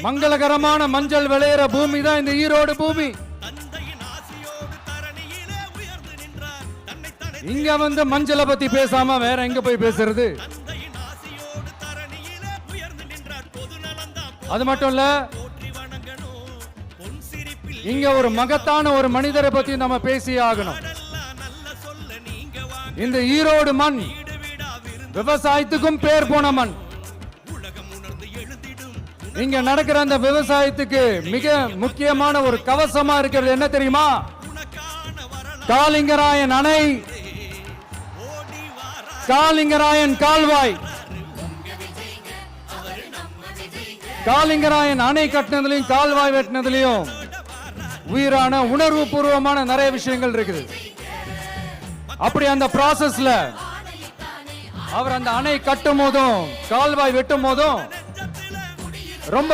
மங்களகரமான மஞ்சள் விளையிற பூமி தான் இந்த ஈரோடு பூமி. இங்க வந்து மஞ்சளை பத்தி பேசாம வேற எங்க போய் பேசுறது? அது மட்டும் இல்ல, இங்க ஒரு மகத்தான ஒரு மனிதரை பத்தி நம்ம பேசி ஆகணும். இந்த ஈரோடு மண் விவசாயத்துக்கும் பேர் போன மண். இங்க நடக்கிற அந்த விவசாயத்துக்கு மிக முக்கியமான ஒரு கவசமா இருக்கிறது என்ன தெரியுமா? காலிங்கராயன் அணை, காலிங்கராயன் கால்வாய். காலிங்கராயன் அணை கட்டினதுலயும் கால்வாய் வெட்டினதுலயும் உயிரான உணர்வு பூர்வமான நிறைய விஷயங்கள் இருக்குது. அப்படி அந்த ப்ராசஸ்ல அவர் அந்த அணை கட்டும் போதும் கால்வாய் வெட்டும் போதும் ரொம்ப